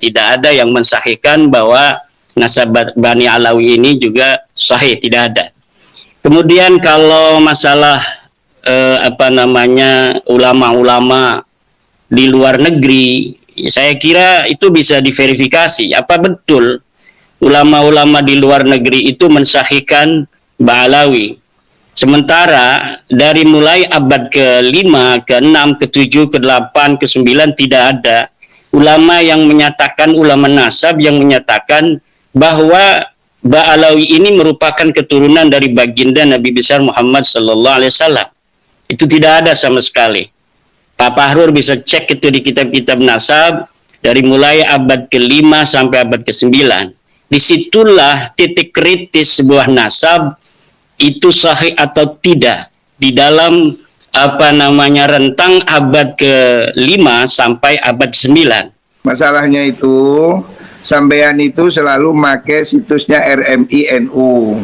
tidak ada yang mensahihkan bahwa nasab Bani Alawi ini juga sahih, tidak ada. Kemudian kalau masalah ulama-ulama di luar negeri, saya kira itu bisa diverifikasi. Apa betul ulama-ulama di luar negeri itu mensahihkan Ba'alawi? Sementara dari mulai abad ke-5, ke-6, ke-7, ke-8, ke-9 tidak ada ulama yang menyatakan, ulama nasab yang menyatakan bahwa Ba'alawi ini merupakan keturunan dari baginda Nabi besar Muhammad sallallahu alaihi wasallam. Itu tidak ada sama sekali. Pak Fahrur bisa cek itu di kitab-kitab nasab dari mulai abad ke-5 sampai abad ke-9. Disitulah titik kritis sebuah nasab itu sahih atau tidak di dalam rentang abad ke-5 sampai abad ke-9. Masalahnya itu sampean itu selalu make situsnya RMI NU.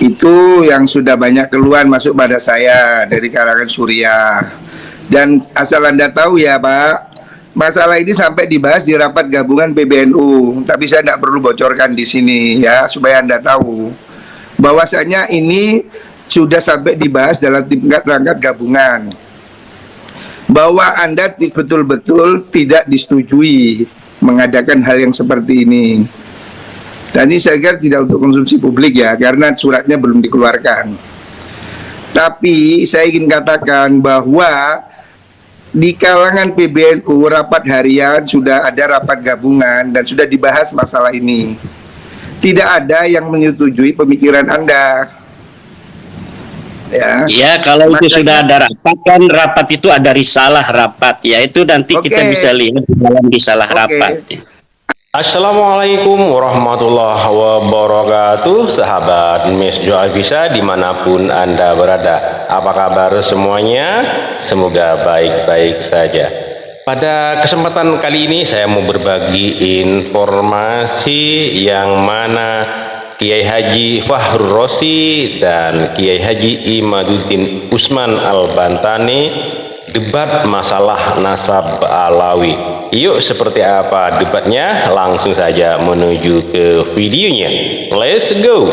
Itu yang sudah banyak keluhan masuk pada saya dari kalangan Suriah. Dan asal Anda tahu ya Pak, masalah ini sampai dibahas di rapat gabungan PBNU. Tapi saya tidak perlu bocorkan di sini ya, supaya Anda tahu bahwasanya ini sudah sampai dibahas dalam tingkat rangkap gabungan, bahwa Anda betul-betul tidak disetujui mengadakan hal yang seperti ini. Dan ini saya kira tidak untuk konsumsi publik ya, karena suratnya belum dikeluarkan. Tapi saya ingin katakan bahwa di kalangan PBNU rapat harian sudah ada rapat gabungan dan sudah dibahas masalah ini. Tidak ada yang menyetujui pemikiran Anda. Ya, kalau itu sudah ada rapat, kan rapat itu ada risalah rapat, ya itu nanti kita bisa lihat di dalam risalah rapat. Assalamualaikum warahmatullahi wabarakatuh, sahabat Miss Joavisa dimanapun Anda berada. Apa kabar semuanya? Semoga baik-baik saja. Pada kesempatan kali ini saya mau berbagi informasi yang mana Kiai Haji Fahrur Razi dan Kiai Haji Imaduddin Usman Al-Bantani debat masalah nasab Alawi. Yuk, seperti apa debatnya? Langsung saja menuju ke videonya. Let's go.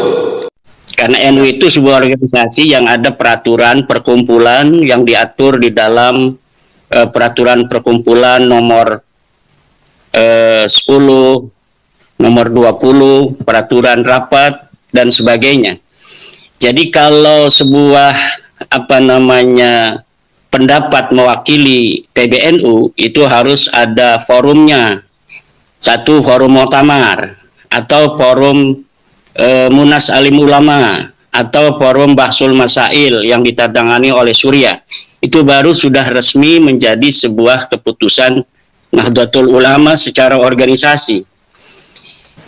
Karena NU itu sebuah organisasi yang ada peraturan perkumpulan yang diatur di dalam peraturan perkumpulan nomor 10, nomor 20, peraturan rapat dan sebagainya. Jadi kalau sebuah pendapat mewakili PBNU itu harus ada forumnya. Satu, forum muktamar, atau forum Munas Alim Ulama, atau forum Bahsul Masail yang ditandatangani oleh Suriah. Itu baru sudah resmi menjadi sebuah keputusan Nahdlatul Ulama secara organisasi.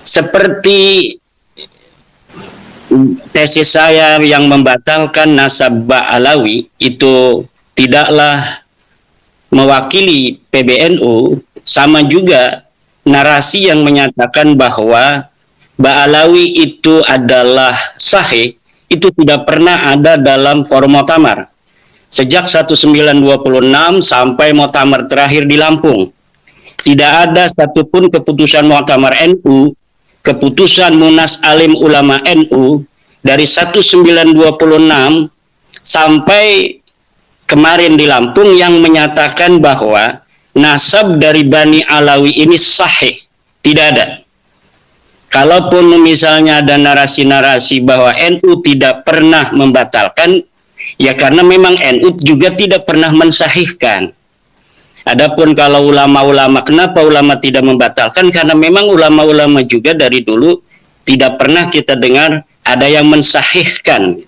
Seperti tesis saya yang membatalkan nasab Ba'alawi itu tidaklah mewakili PBNU, sama juga narasi yang menyatakan bahwa Ba'alawi itu adalah sahih, itu tidak pernah ada dalam forum muktamar. Sejak 1926 sampai muktamar terakhir di Lampung, tidak ada satupun keputusan muktamar NU, keputusan Munas Alim Ulama NU dari 1926 sampai kemarin di Lampung yang menyatakan bahwa nasab dari Bani Alawi ini sahih. Tidak ada. Kalaupun misalnya ada narasi-narasi bahwa NU tidak pernah membatalkan, ya karena memang NU juga tidak pernah mensahihkan. Adapun kalau ulama-ulama, kenapa ulama tidak membatalkan? Karena memang ulama-ulama juga dari dulu tidak pernah kita dengar ada yang mensahihkan.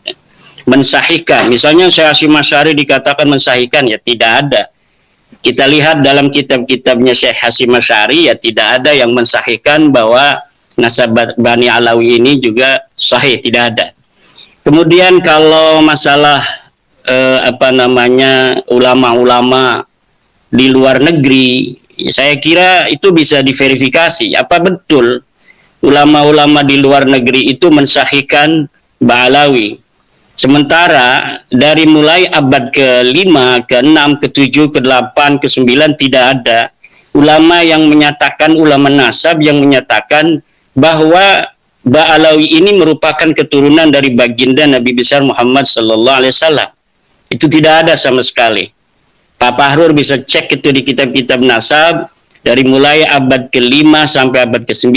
Mensahihkan, misalnya Syekh Hasyim Asy'ari dikatakan mensahihkan, ya tidak ada. Kita lihat dalam kitab-kitabnya Syekh Hasyim Asy'ari, ya tidak ada yang mensahihkan bahwa nasab Bani Alawi ini juga sahih, tidak ada. Kemudian kalau masalah ulama-ulama di luar negeri, saya kira itu bisa diverifikasi. Apa betul ulama-ulama di luar negeri itu mensahihkan Ba'alawi? Sementara dari mulai abad ke-5, ke-6, ke-7, ke-8, ke-9 tidak ada ulama yang menyatakan, ulama nasab yang menyatakan bahwa Ba'alawi ini merupakan keturunan dari baginda Nabi besar Muhammad sallallahu alaihi wasallam. Itu tidak ada sama sekali. Pak Fahrur bisa cek itu di kitab-kitab nasab dari mulai abad ke-5 sampai abad ke-9.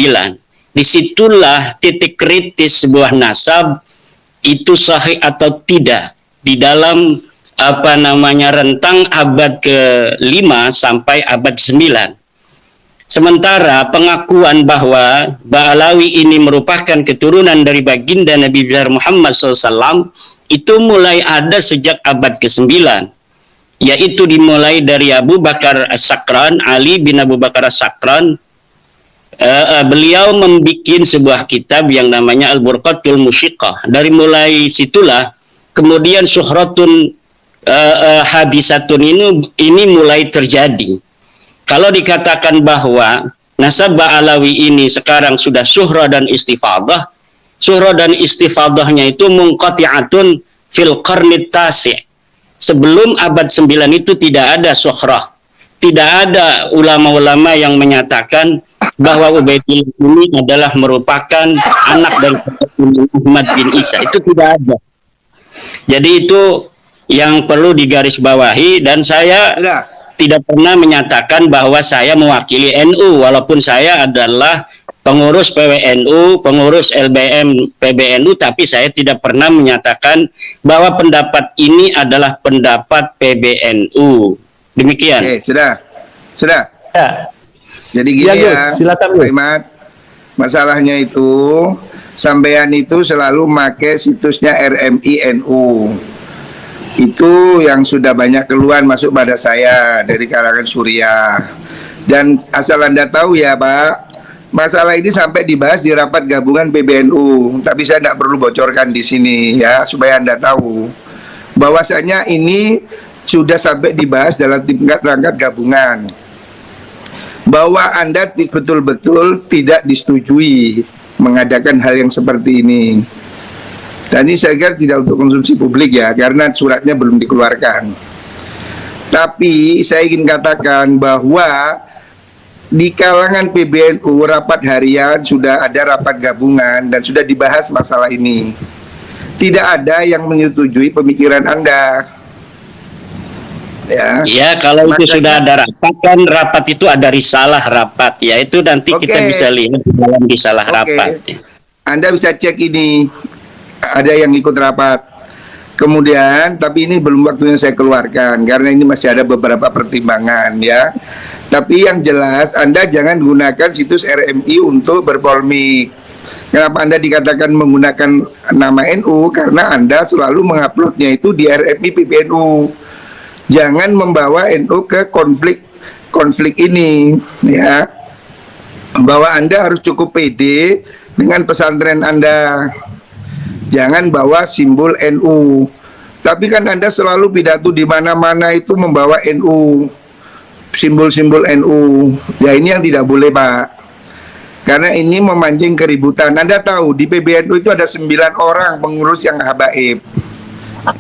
Disitulah titik kritis sebuah nasab itu sahih atau tidak di dalam rentang abad ke-5 sampai abad ke-9. Sementara pengakuan bahwa Ba'alawi ini merupakan keturunan dari baginda Nabi besar Muhammad SAW itu mulai ada sejak abad ke-9, yaitu dimulai dari Abu Bakar As-Sakran, Ali bin Abu Bakar As-Sakran. Beliau membuat sebuah kitab yang namanya Al-Burqatul Musyiqah. Dari mulai situlah kemudian syuhratun hadisatun ini mulai terjadi. Kalau dikatakan bahwa nasab Ba'alawi ini sekarang sudah syuhrah dan istifadah, syuhrah dan istifadahnya itu munqati'atun fil qarnit tasi'. Sebelum abad 9 itu tidak ada syuhrah. Tidak ada ulama-ulama yang menyatakan bahwa Ubaidillah ini adalah merupakan anak dari Muhammad bin Isa. Itu tidak ada. Jadi itu yang perlu digarisbawahi, dan saya tidak pernah menyatakan bahwa saya mewakili NU, walaupun saya adalah pengurus PWNU, pengurus LBM PBNU, tapi saya tidak pernah menyatakan bahwa pendapat ini adalah pendapat PBNU. Demikian. Oke, sudah. Ya. Jadi gini ya, silakan, Pak Imad. Masalahnya itu, sampean itu selalu pakai situsnya RMI NU. Itu yang sudah banyak keluhan masuk pada saya dari kalangan Suriah. Dan asal Anda tahu ya Pak, masalah ini sampai dibahas di rapat gabungan PBNU. Tapi saya tidak perlu bocorkan di sini ya, supaya Anda tahu bahwasanya ini sudah sampai dibahas dalam tingkat rangkat gabungan, bahwa Anda betul-betul tidak disetujui mengadakan hal yang seperti ini. Dan ini saya kira tidak untuk konsumsi publik ya, karena suratnya belum dikeluarkan. Tapi saya ingin katakan bahwa di kalangan PBNU rapat harian sudah ada rapat gabungan dan sudah dibahas masalah ini. Tidak ada yang menyetujui pemikiran Anda. Ya, kalau itu sudah ada rapat, kan rapat itu ada risalah rapat, ya itu nanti kita bisa lihat di dalam risalah rapat. Anda bisa cek ini, ada yang ikut rapat. Kemudian, tapi ini belum waktunya saya keluarkan karena ini masih ada beberapa pertimbangan ya. Tapi yang jelas Anda jangan gunakan situs RMI untuk berpolemik. Kenapa Anda dikatakan menggunakan nama NU? Karena Anda selalu menguploadnya itu di RMI PBNU. Jangan membawa NU ke konflik ini ya. Bahwa Anda harus cukup pede dengan pesantren Anda. Jangan bawa simbol NU. Tapi kan Anda selalu pidato di mana-mana itu membawa NU, simbol-simbol NU. Ya ini yang tidak boleh Pak, karena ini memancing keributan. Anda tahu di PBNU itu ada 9 orang pengurus yang habaib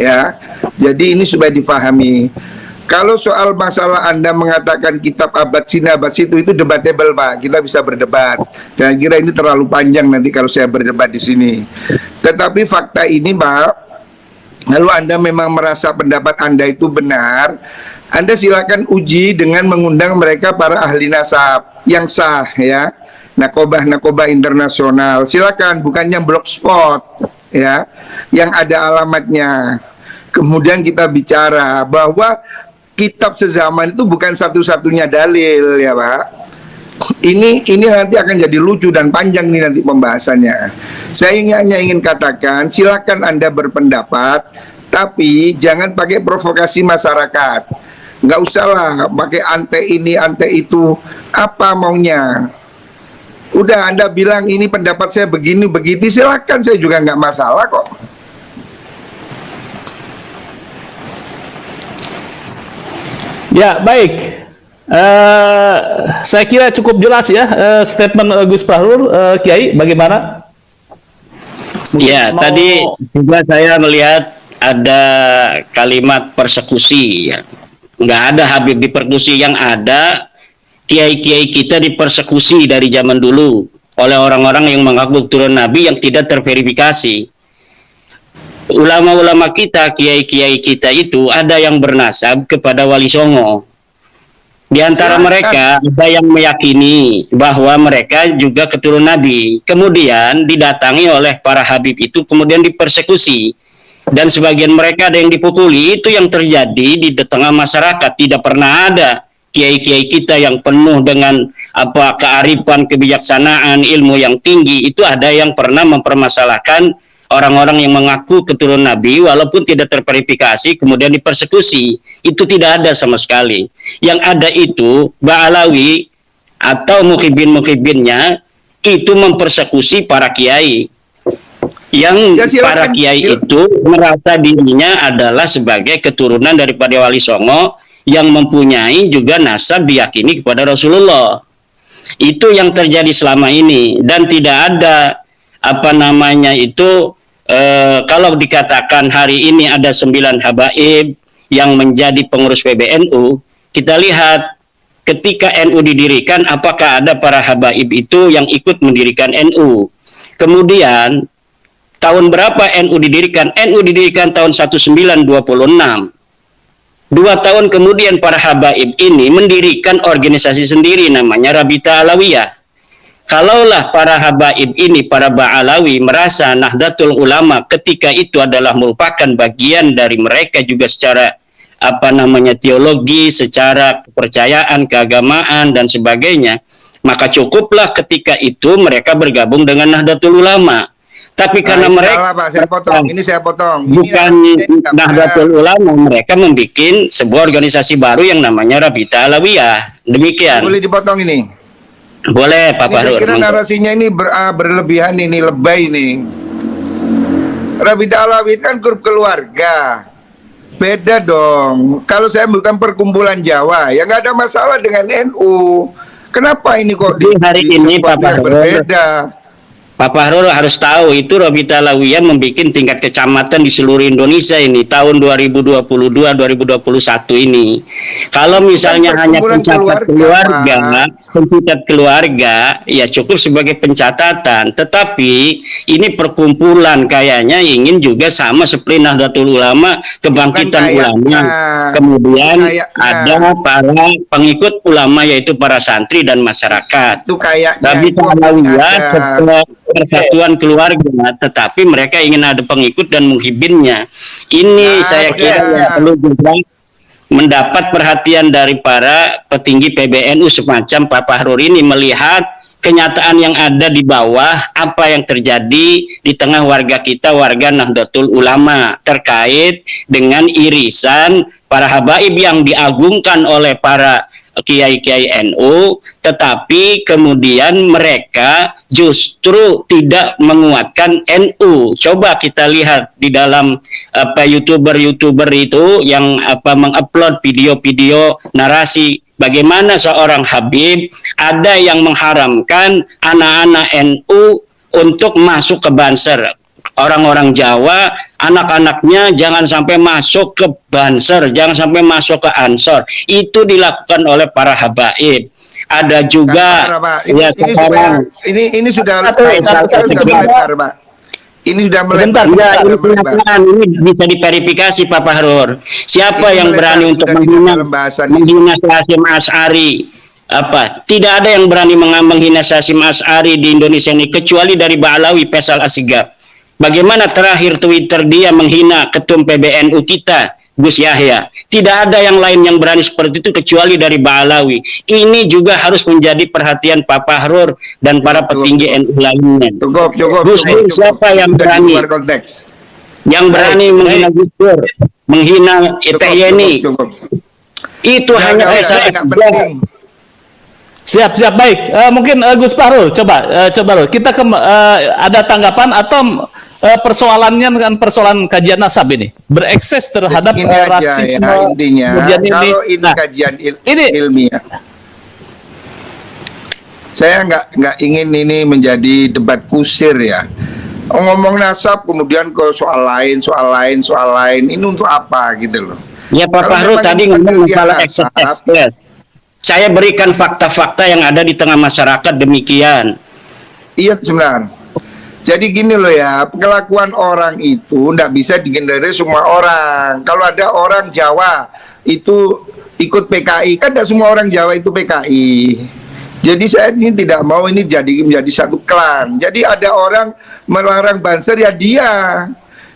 ya. Jadi ini supaya difahami. Kalau soal masalah Anda mengatakan kitab abad sini abad situ, itu debatable Pak, kita bisa berdebat. Dan kira ini terlalu panjang nanti kalau saya berdebat di sini. Tetapi fakta ini Pak, lalu Anda memang merasa pendapat Anda itu benar, Anda silakan uji dengan mengundang mereka para ahli nasab yang sah ya, nakobah internasional. Silakan, bukan yang blogspot ya, yang ada alamatnya. Kemudian kita bicara bahwa kitab sezaman itu bukan satu-satunya dalil ya Pak. Ini nanti akan jadi lucu dan panjang nih nanti pembahasannya. Saya hanya ingin katakan, silakan Anda berpendapat, tapi jangan pakai provokasi masyarakat. Nggak usah lah pakai ante ini, ante itu. Apa maunya? Udah Anda bilang ini pendapat saya begini, begitu, silakan, saya juga nggak masalah kok. Ya, baik. Saya kira cukup jelas ya statement Gus Fahrur. Kiai, bagaimana? Ya, tadi juga saya melihat ada kalimat persekusi ya. Nggak ada Habib di persekusi, yang ada kiai-kiai kita dipersekusi dari zaman dulu oleh orang-orang yang mengaku turun Nabi yang tidak terverifikasi. Ulama-ulama kita, kiai-kiai kita itu ada yang bernasab kepada Wali Songo. Di antara mereka ada yang meyakini bahwa mereka juga keturunan Nabi. Kemudian didatangi oleh para habib itu, kemudian dipersekusi. Dan sebagian mereka ada yang dipukuli. Itu yang terjadi di tengah masyarakat. Tidak pernah ada kiai-kiai kita yang penuh dengan kearifan, kebijaksanaan, ilmu yang tinggi. Itu ada yang pernah mempermasalahkan orang-orang yang mengaku keturunan Nabi walaupun tidak terverifikasi kemudian dipersekusi. Itu tidak ada sama sekali. Yang ada itu Ba'alawi atau mukhibin-mukhibinnya itu mempersekusi para kiai. Yang para kiai itu merasa dirinya adalah sebagai keturunan daripada Wali Songo yang mempunyai juga nasab diyakini kepada Rasulullah. Itu yang terjadi selama ini, dan tidak ada kalau dikatakan hari ini ada 9 habaib yang menjadi pengurus PBNU, kita lihat ketika NU didirikan, apakah ada para habaib itu yang ikut mendirikan NU. Kemudian tahun berapa NU didirikan? NU didirikan tahun 1926. 2 tahun kemudian para habaib ini mendirikan organisasi sendiri namanya Rabita Alawiyah. Kalaulah para habaib ini, para Ba'alawi merasa Nahdlatul Ulama ketika itu adalah merupakan bagian dari mereka juga secara teologi, secara kepercayaan, keagamaan dan sebagainya, maka cukuplah ketika itu mereka bergabung dengan Nahdlatul Ulama. Tapi karena mereka salah, Pak, saya potong. Bukan Nahdlatul Ulama, mereka membuat sebuah organisasi baru yang namanya Rabita Alawiyah. Demikian. Boleh dipotong ini? Boleh, Pak Fahrur. Saya kira narasinya ini berlebihan, ini lebay nih. Rabita Alawiyah kan grup keluarga. Beda dong. Kalau saya bukan perkumpulan Jawa, ya nggak ada masalah dengan NU. Kenapa ini kok di hari ini Pak Fahrur berbeda? Pak Fahrur harus tahu itu Rabita Alawiyah membuat tingkat kecamatan di seluruh Indonesia ini tahun 2022-2021 ini. Kalau misalnya hanya pencatat keluarga, ya cukup sebagai pencatatan. Tetapi ini perkumpulan kayaknya ingin juga sama seperti Nahdlatul Ulama, kebangkitan ulama. Kemudian ada para pengikut ulama yaitu para santri dan masyarakat. Itu kayaknya Rabita Alawiyah persatuan keluarga, tetapi mereka ingin ada pengikut dan muhibinnya. Ini saya kira ya perlu juga mendapat perhatian dari para petinggi PBNU semacam Pak Fahrur ini, melihat kenyataan yang ada di bawah, apa yang terjadi di tengah warga kita, warga Nahdlatul Ulama, terkait dengan irisan para habaib yang diagungkan oleh para kiai-kiai NU, tetapi kemudian mereka justru tidak menguatkan NU. Coba kita lihat di dalam YouTuber itu yang mengupload video-video narasi bagaimana seorang habib ada yang mengharamkan anak-anak NU untuk masuk ke Banser. Orang-orang Jawa, anak-anaknya jangan sampai masuk ke Banser, jangan sampai masuk ke Ansor. Itu dilakukan oleh para habaib. Ada juga ini sudah melebar, Pak. Ini sudah melebar. Ini bisa diverifikasi Pak Fahrur. Siapa yang berani untuk menghina Hasyim Asy'ari? Tidak ada yang berani menghina Hasyim Asy'ari di Indonesia ini kecuali dari Ba'alawi Faisal Assegaf. Bagaimana terakhir Twitter dia menghina ketum PBNU kita, Gus Yahya. Tidak ada yang lain yang berani seperti itu kecuali dari Ba'alawi. Ini juga harus menjadi perhatian Pak Fahrur dan para petinggi NU lainnya. Gus Dur siapa yang berani? Yang berani menghina Gus Dur, menghina Yeni. Itu hanya saya. Siap, baik. Mungkin Gus Fahrul, coba kita ada tanggapan atau persoalannya dengan persoalan kajian nasab ini berekses terhadap rasisme. Ya, intinya kalau ini kajian ilmiah, saya nggak ingin ini menjadi debat kusir ya. Ngomong nasab kemudian ke soal lain, ini untuk apa gitu loh. Ya Pak Fahrul tadi ngomong masalah ekses. Saya berikan fakta-fakta yang ada di tengah masyarakat demikian. Iya sebentar. Jadi gini loh ya, kelakuan orang itu nggak bisa dihindari semua orang. Kalau ada orang Jawa itu ikut PKI, kan tidak semua orang Jawa itu PKI. Jadi saya ini tidak mau ini menjadi satu klan. Jadi ada orang melarang banser ya dia.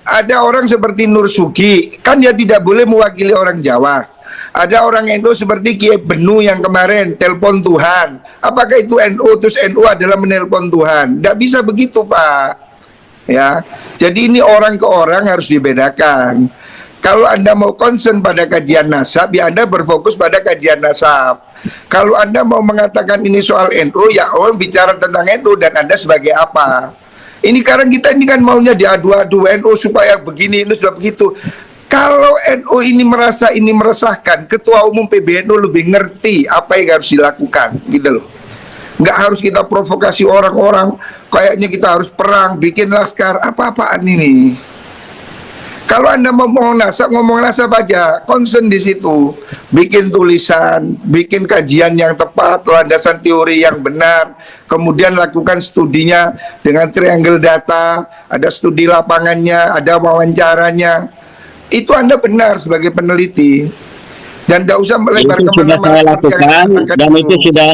Ada orang seperti Nur Sugi, kan dia tidak boleh mewakili orang Jawa. Ada orang NU seperti Kiai Benu yang kemarin telepon Tuhan. Apakah itu NU? Terus NU adalah menelpon Tuhan? Tidak bisa begitu, Pak. Ya, jadi ini orang ke orang harus dibedakan. Kalau Anda mau concern pada kajian nasab, ya Anda berfokus pada kajian nasab. Kalau Anda mau mengatakan ini soal NU, ya orang bicara tentang NU dan Anda sebagai apa? Ini sekarang kita ini kan maunya diadu-adu NU supaya begini, ini sudah begitu. Kalau NU ini merasa ini meresahkan, Ketua Umum PBNU lebih ngerti apa yang harus dilakukan, gitu loh. Nggak harus kita provokasi orang-orang, kayaknya kita harus perang, bikin laskar, apa-apaan ini. Kalau Anda mau ngomong nasab aja, concern di situ. Bikin tulisan, bikin kajian yang tepat, landasan teori yang benar, kemudian lakukan studinya dengan triangle data, ada studi lapangannya, ada wawancaranya. Itu Anda benar sebagai peneliti. Dan tidak usah melebar Itu sudah saya lakukan dan itu sudah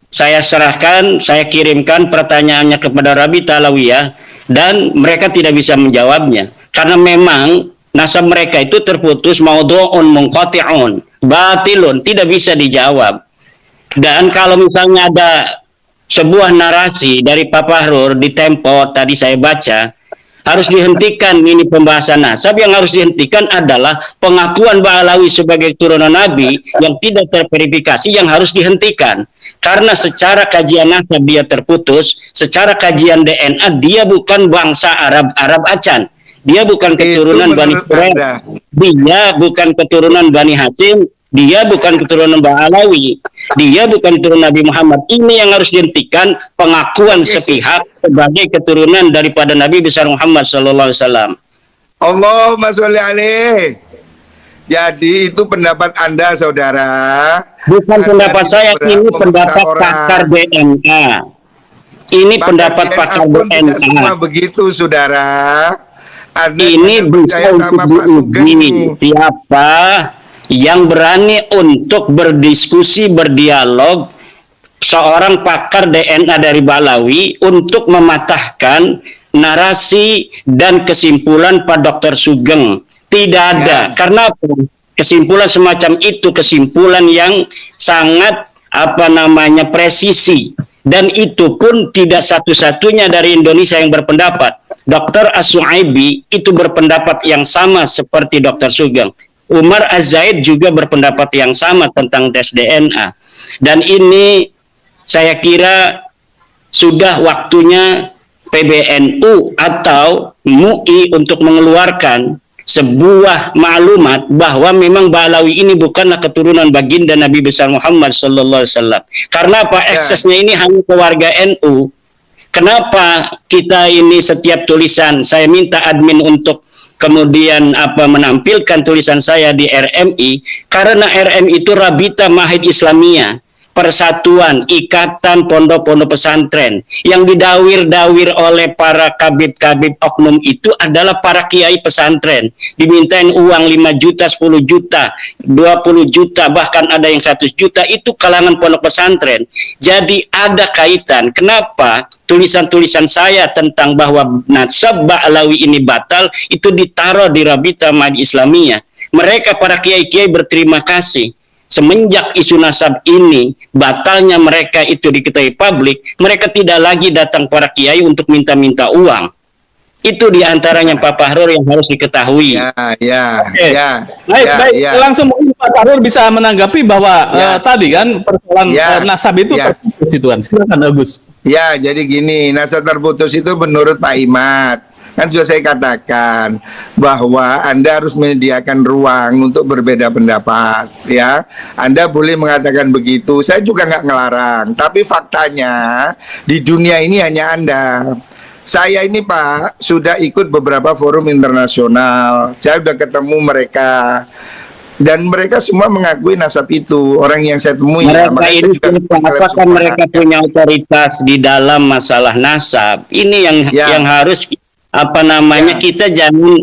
saya serahkan, saya kirimkan pertanyaannya kepada Rabi Talawiyah dan mereka tidak bisa menjawabnya karena memang nasab mereka itu terputus, maudhu'un munqati'un, batilun, tidak bisa dijawab. Dan kalau misalnya ada sebuah narasi dari Pak Fahrur di Tempo tadi saya baca, harus dihentikan ini pembahasan nasab. Yang harus dihentikan adalah pengakuan Ba'alawi sebagai turunan Nabi yang tidak terverifikasi, yang harus dihentikan. Karena secara kajian nasab dia terputus, secara kajian DNA dia bukan bangsa Arab Acan. Dia bukan keturunan Bani Quraisy. Dia bukan keturunan Bani Hashim. Dia bukan keturunan Ba'alawi. Dia bukan keturunan Nabi Muhammad. Ini yang harus dihentikan, pengakuan sepihak sebagai keturunan daripada Nabi besar Muhammad sallallahu alaihi wasallam. Allahumma sholli alaih. Jadi itu pendapat Anda, saudara. Bukan pendapat saya, ini pendapat pakar DNA. Ini pendapat pakar DNA. Semua begitu, saudara. Anda ini bisa untuk diuji siapa yang berani untuk berdiskusi, berdialog, seorang pakar DNA dari Ba'alawi untuk mematahkan narasi dan kesimpulan Pak Dr. Sugeng. Tidak ada. Karena kesimpulan semacam itu kesimpulan yang sangat presisi, dan itu pun tidak satu-satunya dari Indonesia yang berpendapat. Dr. As-Su'aibi itu berpendapat yang sama seperti Dr. Sugeng. Umar Az-Zaid juga berpendapat yang sama tentang tes DNA. Dan ini saya kira sudah waktunya PBNU atau MUI untuk mengeluarkan sebuah maklumat bahwa memang Ba'alawi ini bukanlah keturunan baginda Nabi besar Muhammad sallallahu alaihi wasallam. Karena apa? Eksesnya ini hanya ke warga NU. Kenapa kita ini setiap tulisan saya minta admin untuk kemudian menampilkan tulisan saya di RMI, karena RMI itu Rabita Mahid Islamiyah, persatuan, ikatan pondok-pondok pesantren. Yang didawir-dawir oleh para kabib-kabib oknum itu adalah para kiai pesantren. Dimintain uang 5 juta, 10 juta, 20 juta, bahkan ada yang 100 juta, itu kalangan pondok pesantren. Jadi ada kaitan. Kenapa tulisan-tulisan saya tentang bahwa nasab Ba'alawi ini batal, itu ditaruh di Rabita Mahid Islamiyah. Mereka para kiai-kiai berterima kasih. Semenjak isu nasab ini batalnya mereka itu diketahui publik, mereka tidak lagi datang para kiai untuk minta-minta uang. Itu diantaranya Pak Fahrur yang harus diketahui. Baik. Langsung mungkin Pak Fahrur bisa menanggapi bahwa tadi kan persoalan nasab itu terputus itu kan. Silakan Agus. Ya, jadi gini, nasab terputus itu menurut Pak Imad. Kan sudah saya katakan bahwa Anda harus menyediakan ruang untuk berbeda pendapat, ya. Anda boleh mengatakan begitu, saya juga nggak ngelarang. Tapi faktanya di dunia ini hanya Anda. Saya ini Pak sudah ikut beberapa forum internasional. Saya sudah ketemu mereka. Dan mereka semua mengakui nasab itu, orang yang saya temui. Mereka Makanya saya ini juga apakah semua mereka punya otoritas di dalam masalah nasab? Ini Ya. yang harus apa namanya Ya. kita jangan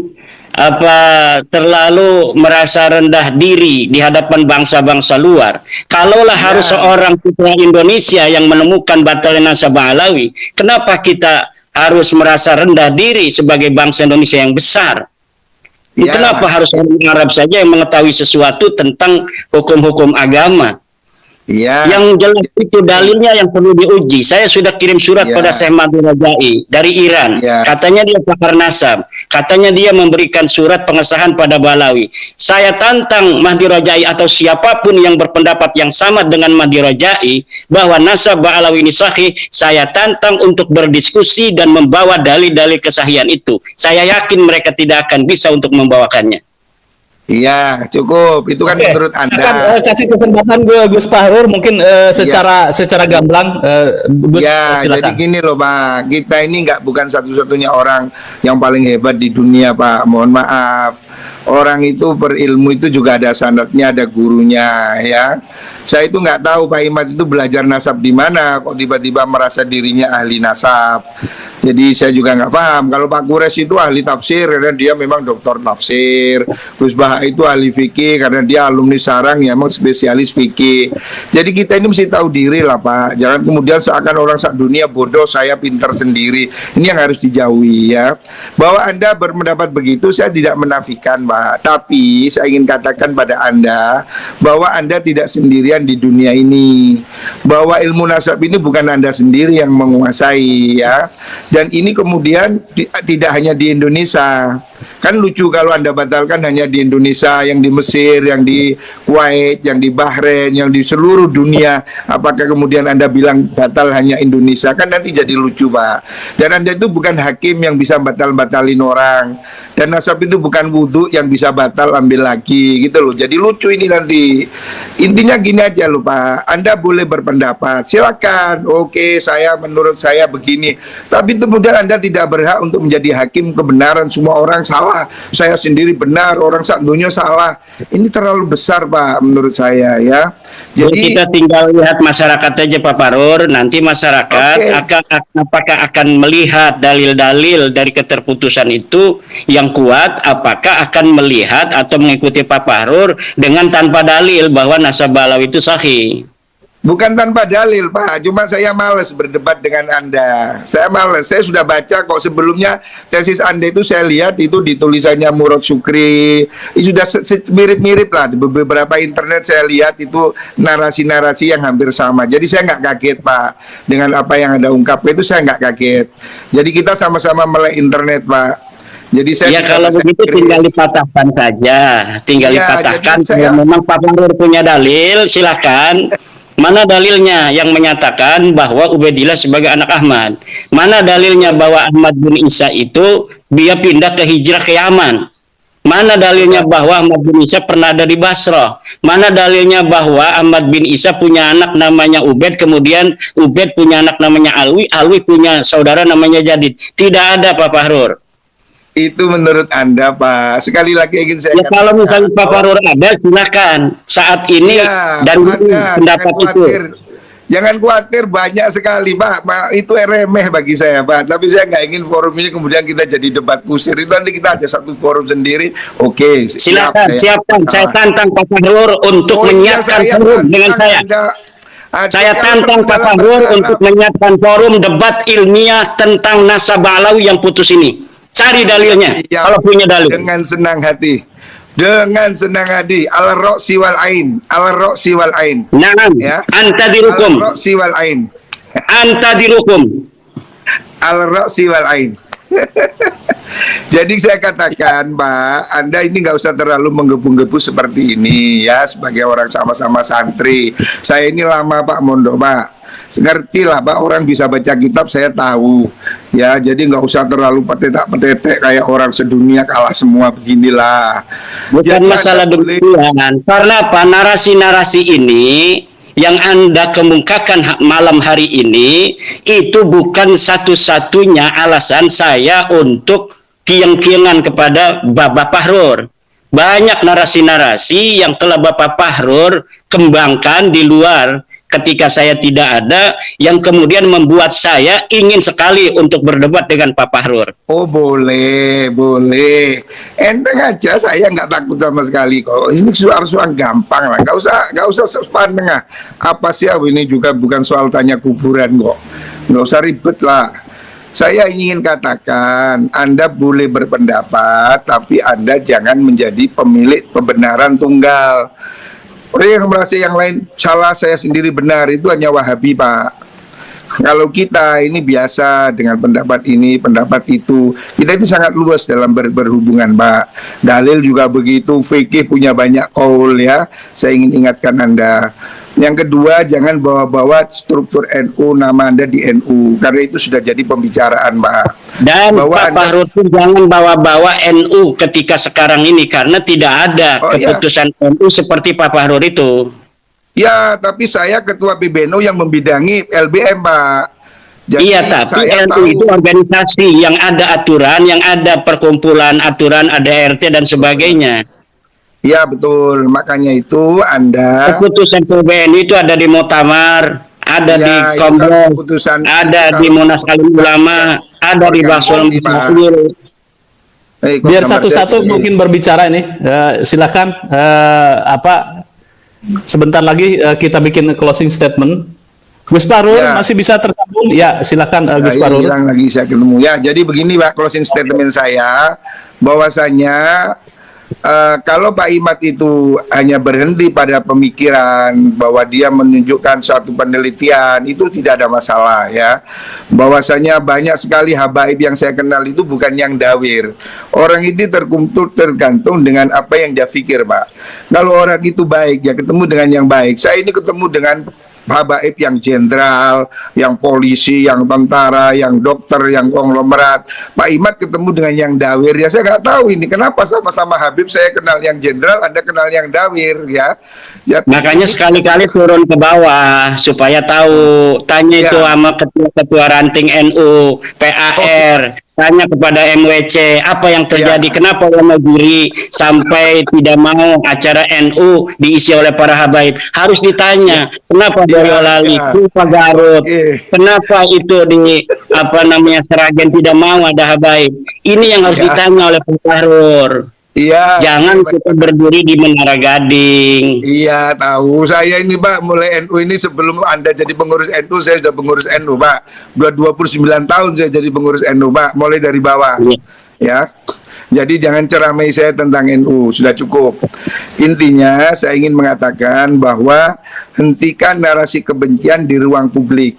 terlalu merasa rendah diri di hadapan bangsa-bangsa luar. Kalaulah Ya. harus seorang putra Indonesia yang menemukan batalnya nasab Alawi, kenapa kita harus merasa rendah diri sebagai bangsa Indonesia yang besar? Ya. Kenapa harus orang Arab saja yang mengetahui sesuatu tentang hukum-hukum agama? Ya. Yang jelas itu dalilnya yang perlu diuji. Saya sudah kirim surat Ya. pada Syekh Mahdi Rajai dari Iran. Ya. Katanya dia pakar nasab. Katanya dia memberikan surat pengesahan pada Balawi. Saya tantang Mahdi Rajai atau siapapun yang berpendapat yang sama dengan Mahdi Rajai bahwa nasab Balawi ini sahih. Saya tantang untuk berdiskusi dan membawa dalil-dalil kesahihan itu. Saya yakin mereka tidak akan bisa untuk membawakannya. Iya, cukup. Itu kan Oke, menurut akan Anda. kasih kesempatan gue Gus Fahrur mungkin secara gamblang Gus, Ya, jadi silakan. gini loh Pak, kita ini bukan satu-satunya orang yang paling hebat di dunia Pak. Mohon maaf, orang itu berilmu itu juga ada sanadnya, ada gurunya ya. Saya itu nggak tahu Pak Imad itu belajar nasab di mana, kok tiba-tiba merasa dirinya ahli nasab. Jadi saya juga nggak paham. Kalau Pak Kures itu ahli tafsir karena dia memang doktor tafsir. Gus Baha itu ahli fikih karena dia alumni Sarang yang memang spesialis fikih. Jadi kita ini mesti tahu diri lah Pak. Jangan kemudian seakan orang sak dunia bodoh, saya pintar sendiri. Ini yang harus dijauhi ya. Bahwa Anda berpendapat begitu saya tidak menafikan Pak. Tapi saya ingin katakan pada Anda bahwa Anda tidak sendirian di dunia ini. Bahwa ilmu nasab ini bukan Anda sendiri yang menguasai ya. Dan ini kemudian tidak hanya di Indonesia. Kan lucu kalau Anda batalkan hanya di Indonesia, yang di Mesir, yang di Kuwait, yang di Bahrain, yang di seluruh dunia. Apakah kemudian Anda bilang batal hanya Indonesia? Kan nanti jadi lucu Pak. Dan Anda itu bukan hakim yang bisa batal-batalin orang. Dan nasab itu bukan wudhu yang bisa batal ambil lagi gitu loh. Jadi lucu ini nanti. Intinya gini aja loh Pak. Anda boleh berpendapat, silakan. Oke, menurut saya begini. Tapi kemudian Anda tidak berhak untuk menjadi hakim kebenaran. Semua orang salah, saya sendiri benar, orang sak dunia salah. Ini terlalu besar Pak menurut saya ya. Jadi kita tinggal lihat masyarakat aja Pak Fahrur. Nanti masyarakat Oke. apakah akan melihat dalil-dalil dari keterputusan itu yang kuat, apakah akan melihat atau mengikuti Pak Fahrur dengan tanpa dalil bahwa nasab Balawi itu sahih. Bukan tanpa dalil Pak, cuma saya males berdebat dengan Anda. Saya males, saya sudah baca kok sebelumnya tesis Anda itu saya lihat itu di tulisannya Murad Syukri. Itu sudah mirip-mirip lah, di beberapa internet saya lihat itu narasi-narasi yang hampir sama. Jadi saya nggak kaget Pak, dengan apa yang Anda ungkapkan itu saya nggak kaget. Jadi kita sama-sama melek internet Pak. Jadi saya Ya kalau begitu tinggal dipatahkan saja, tinggal Ya, dipatahkan. jadi saya- Kalau memang Pak Fahrur punya dalil, silakan. Mana dalilnya yang menyatakan bahwa Ubaidillah sebagai anak Ahmad? Mana dalilnya bahwa Ahmad bin Isa itu dia pindah ke hijrah ke Yaman? Mana dalilnya bahwa Ahmad bin Isa pernah ada di Basrah? Mana dalilnya bahwa Ahmad bin Isa punya anak namanya Ubaid, kemudian Ubaid punya anak namanya Alwi, Alwi punya saudara namanya Jadid? Tidak ada Pak Fahrur. Itu menurut Anda Pak. Sekali lagi ingin saya Ya kalau misalnya Pak bahwa- Fahrur ada, silakan. Saat ini Ya, dan Anda, pendapat jangan itu. khawatir. Jangan khawatir, banyak sekali Pak. Itu remeh bagi saya Pak. Tapi saya nggak ingin forum ini kemudian kita jadi debat kusir. Itu nanti kita ada satu forum sendiri. Oke, Silakan, siapkan. Saya Salah. tantang Pak Fahrur untuk menyiapkan forum dengan saya. Saya tantang Pak Fahrur untuk menyiapkan forum debat ilmiah tentang nasab Balawi yang putus ini. Cari dalilnya, Ya, kalau punya dalil. dengan senang hati. Dengan senang hati. Al-Ra'si wal Ain. Al-Ra'si wal Ain. Naam, Ya. anta dirukum. Al-Ra'si wal Ain. Anta dirukum. Al-Ra'si wal Ain. Jadi saya katakan Pak, Anda ini nggak usah terlalu menggebu-gebu seperti ini ya, sebagai orang sama-sama santri. Saya ini lama Pak mondok Pak, ngerti lah Pak, orang bisa baca kitab saya tahu ya. Jadi nggak usah terlalu petetek kayak orang sedunia kalah semua beginilah. Bukan Jadi masalah Anda boleh- demikian. Karena apa? Narasi-narasi ini yang Anda kemukakan malam hari ini itu bukan satu-satunya alasan saya untuk kieng-kiengan kepada Bapak Fahrur. banyak narasi-narasi yang telah Bapak Fahrur kembangkan di luar ketika saya tidak ada, yang kemudian membuat saya ingin sekali untuk berdebat dengan Pak Fahrur. Oh boleh, boleh. Enteng aja, saya nggak takut sama sekali kok. Ini soal gampang lah, nggak usah sepan tengah. Apa sih ini juga bukan soal tanya kuburan kok. Nggak usah ribet lah. Saya ingin katakan, Anda boleh berpendapat, tapi Anda jangan menjadi pemilik kebenaran tunggal. Orang yang merasa yang lain salah, saya sendiri benar, itu hanya Wahabi, Pak. Kalau kita ini biasa dengan pendapat ini, pendapat itu, kita itu sangat luas dalam berhubungan, Pak. Dalil juga begitu, fikih punya banyak qaul ya. Saya ingin ingatkan Anda. Yang kedua, jangan bawa-bawa struktur NU, nama Anda di NU, karena itu sudah jadi pembicaraan, Pak. Dan Bahwa Pak Fahrur pun jangan bawa-bawa NU ketika sekarang ini, karena tidak ada keputusan NU seperti Pak Fahrur itu. Ya, tapi saya ketua PBNU yang membidangi LBM, Pak. Jadi Iya, tapi saya NU tahu. itu organisasi yang ada aturan, yang ada perkumpulan aturan, ada RT dan sebagainya. Ya betul, makanya itu Anda Keputusan PBNU itu ada di Muktamar, ada Ya, di itu kan Komplek, keputusan ada itu di kalau- Munas Alim Ulama, ada di Basul Organisasi, Pak. Mustaqil. kok Biar gambar satu-satu saya- mungkin berbicara ini. Silakan sebentar lagi kita bikin closing statement. Gus Fahrur Ya. masih bisa tersambung? Ya, silakan Ya, Gus ini Fahrur. hilang lagi saya ketemu. Ya, jadi begini Pak, closing statement saya bahwasanya kalau Pak Imad itu hanya berhenti pada pemikiran bahwa dia menunjukkan suatu penelitian, itu tidak ada masalah ya. Bahwasanya banyak sekali habaib yang saya kenal itu bukan yang dawir. Orang itu tergantung dengan apa yang dia pikir, Pak. Kalau orang itu baik, ya ketemu dengan yang baik. Saya ini ketemu dengan habaib yang jenderal, yang polisi, yang tentara, yang dokter, yang konglomerat. Pak Imad ketemu dengan yang dawir, ya saya nggak tahu ini kenapa sama-sama Habib saya kenal yang jenderal, Anda kenal yang dawir, ya. Makanya sekali-kali turun ke bawah supaya tahu, tanya itu Ya. sama ketua-ketua ranting NU, PAR, tanya kepada MWC apa yang terjadi, Ya. kenapa Wonogiri sampai tidak mau acara NU diisi oleh para habaib. Harus ditanya, kenapa Boyolali, ya. kenapa Garut, Oke. kenapa itu di Seragen tidak mau ada habaib. Ini yang harus Ya. ditanya oleh Pak Fahrur. Iya. Jangan kita berdiri di Menara Gading. Iya tahu, saya ini Pak mulai NU ini sebelum Anda jadi pengurus NU, saya sudah pengurus NU Pak. Sudah 29 tahun saya jadi pengurus NU Pak, mulai dari bawah. Iya. Ya. Jadi jangan ceramai saya tentang NU, sudah cukup. Intinya saya ingin mengatakan bahwa hentikan narasi kebencian di ruang publik.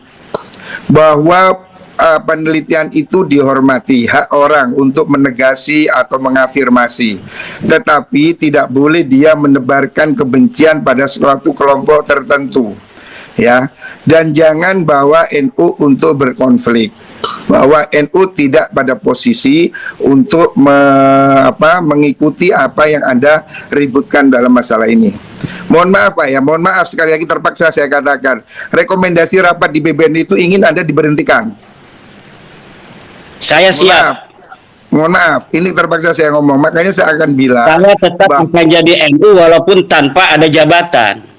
Bahwa penelitian itu dihormati, hak orang untuk menegasi atau mengafirmasi, tetapi tidak boleh dia menebarkan kebencian pada suatu kelompok tertentu, ya. Dan jangan bawa NU untuk berkonflik, bahwa NU tidak pada posisi untuk mengikuti apa yang Anda ributkan dalam masalah ini. Mohon maaf Pak ya, mohon maaf sekali lagi terpaksa saya katakan, rekomendasi rapat di BBN itu ingin Anda diberhentikan. Saya siap. Mohon maaf, ini terpaksa saya ngomong. Makanya saya akan bilang. Saya tetap akan jadi NU walaupun tanpa ada jabatan.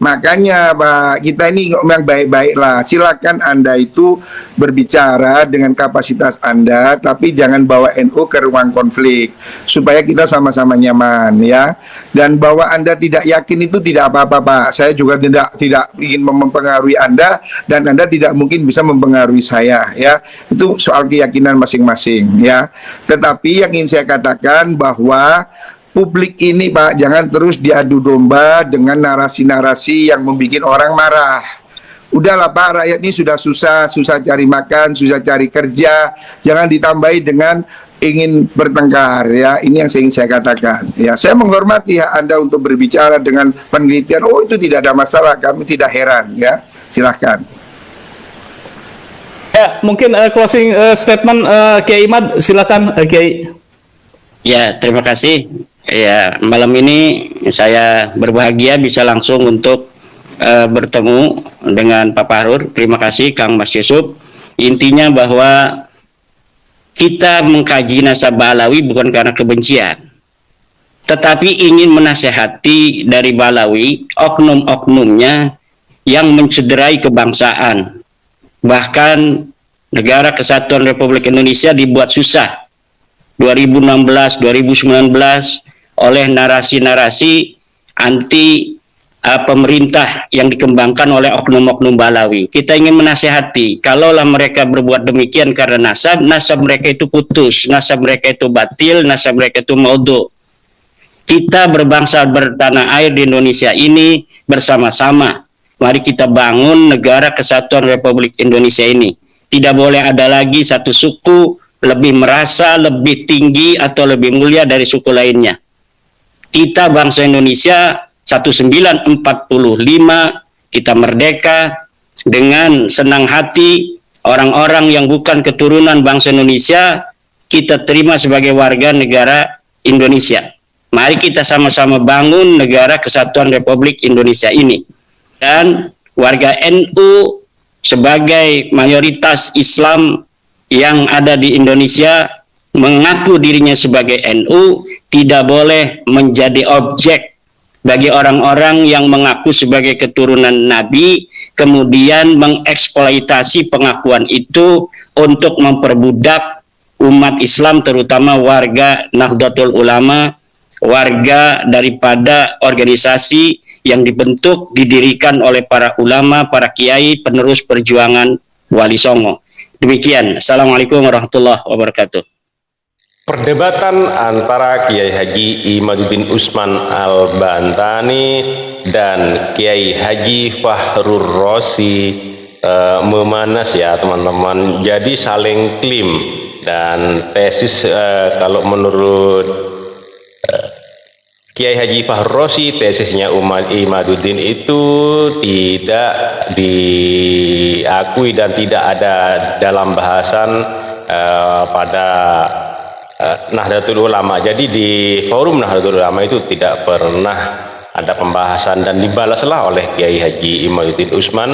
Makanya Pak, kita ini ngomong baik-baik lah. Silakan Anda itu berbicara dengan kapasitas Anda, tapi jangan bawa NU ke ruang konflik supaya kita sama-sama nyaman ya. Dan bahwa Anda tidak yakin itu tidak apa-apa Pak. Saya juga tidak ingin mempengaruhi Anda dan Anda tidak mungkin bisa mempengaruhi saya ya. Itu soal keyakinan masing-masing ya. Tetapi yang ingin saya katakan bahwa publik ini Pak, jangan terus diadu domba dengan narasi-narasi yang membuat orang marah. Udahlah Pak, rakyat ini sudah susah cari makan, susah cari kerja. Jangan ditambahi dengan ingin bertengkar ya. Ini yang ingin saya katakan. Ya, saya menghormati hak Anda untuk berbicara dengan penelitian. Oh, itu tidak ada masalah, kami tidak heran ya. Silahkan. Ya, mungkin closing statement Kiai Imad, silakan Kiai. Ya, terima kasih. Ya, malam ini saya berbahagia bisa langsung untuk bertemu dengan Pak Fahrur. Terima kasih Kang Mas Yusuf. Intinya bahwa kita mengkaji nasabah Alawi bukan karena kebencian, tetapi ingin menasehati dari Balawi oknum-oknumnya yang mencederai kebangsaan. Bahkan Negara Kesatuan Republik Indonesia dibuat susah 2016, 2019 oleh narasi-narasi anti pemerintah yang dikembangkan oleh oknum-oknum Balawi. Kita ingin menasehati, kalaulah mereka berbuat demikian karena nasab mereka itu putus, nasab mereka itu batil, nasab mereka itu maudhu. Kita berbangsa bertanah air di Indonesia ini bersama-sama. Mari kita bangun Negara Kesatuan Republik Indonesia ini. Tidak boleh ada lagi satu suku lebih merasa lebih tinggi atau lebih mulia dari suku lainnya. Kita bangsa Indonesia 1945, kita merdeka dengan senang hati. Orang-orang yang bukan keturunan bangsa Indonesia kita terima sebagai warga negara Indonesia. Mari kita sama-sama bangun Negara Kesatuan Republik Indonesia ini. Dan warga NU sebagai mayoritas Islam yang ada di Indonesia mengaku dirinya sebagai NU tidak boleh menjadi objek bagi orang-orang yang mengaku sebagai keturunan Nabi, kemudian mengeksploitasi pengakuan itu untuk memperbudak umat Islam, terutama warga Nahdlatul Ulama, warga daripada organisasi yang dibentuk, didirikan oleh para ulama, para kiai, penerus perjuangan Wali Songo. Demikian. Assalamualaikum warahmatullahi wabarakatuh. Perdebatan antara Kiai Haji Imaduddin Usman Al-Bantani dan Kiai Haji Fahrur Razi memanas ya teman-teman. Jadi saling klaim, dan tesis kalau menurut Kiai Haji Fahrur Razi, tesisnya Imaduddin itu tidak diakui dan tidak ada dalam bahasan pada Nahdlatul Ulama. Jadi di forum Nahdlatul Ulama itu tidak pernah ada pembahasan, dan dibalaslah oleh Kiai Haji Imaduddin Usman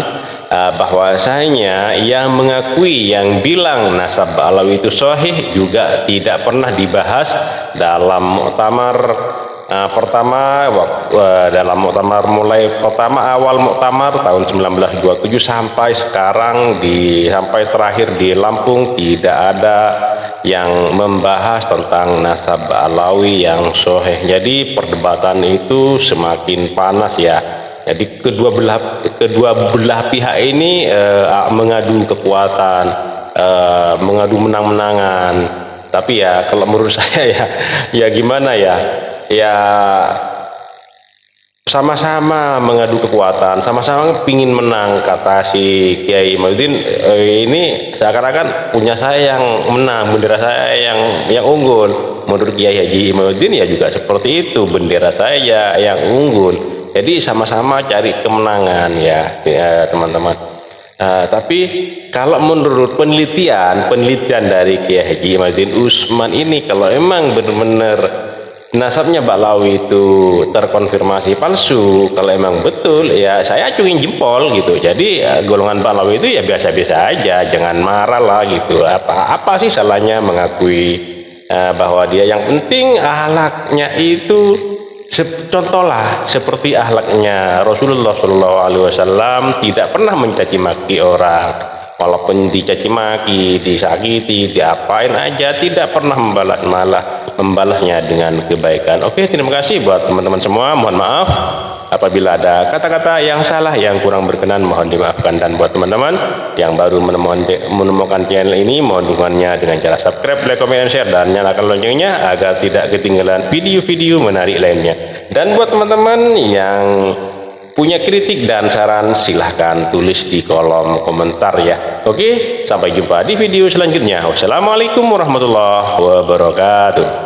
bahwasanya yang mengakui, yang bilang nasab Alawi itu sahih juga tidak pernah dibahas dalam muktamar pertama, dalam muktamar mulai pertama awal muktamar tahun 1927 sampai sekarang, sampai terakhir di Lampung tidak ada yang membahas tentang nasab Alawi yang sahih. Jadi perdebatan itu semakin panas ya. Jadi kedua belah pihak ini mengadu kekuatan, mengadu menang-menangan. Tapi ya kalau menurut saya ya gimana ya? Ya sama-sama mengadu kekuatan, sama-sama pingin menang, kata si Kiai Imaduddin. Ini seakan-akan punya saya yang menang, bendera saya yang unggul. Menurut Kiai Haji Imaduddin ya juga seperti itu, bendera saya yang unggul. Jadi sama-sama cari kemenangan ya teman-teman. Tapi kalau menurut penelitian dari Kiai Haji Imaduddin Usman ini, kalau emang benar-benar nasabnya Balawi itu terkonfirmasi palsu, kalau emang betul ya saya acungin jempol gitu. Jadi golongan Balawi itu ya biasa-biasa aja, jangan marah lah gitu. Apa sih salahnya mengakui bahwa dia, yang penting ahlaknya itu contohlah seperti ahlaknya Rasulullah SAW, tidak pernah mencaci maki orang. Walaupun dicaci maki, disakiti, diapain aja, tidak pernah membalasnya dengan kebaikan. Oke, terima kasih buat teman-teman semua. Mohon maaf apabila ada kata-kata yang salah, yang kurang berkenan, mohon dimaafkan. Dan buat teman-teman yang baru menemukan channel ini, mohon dukungannya dengan cara subscribe, like, comment, dan share, dan nyalakan loncengnya agar tidak ketinggalan video-video menarik lainnya. Dan buat teman-teman yang punya kritik dan saran, silahkan tulis di kolom komentar ya. Oke, sampai jumpa di video selanjutnya. Wassalamualaikum warahmatullahi wabarakatuh.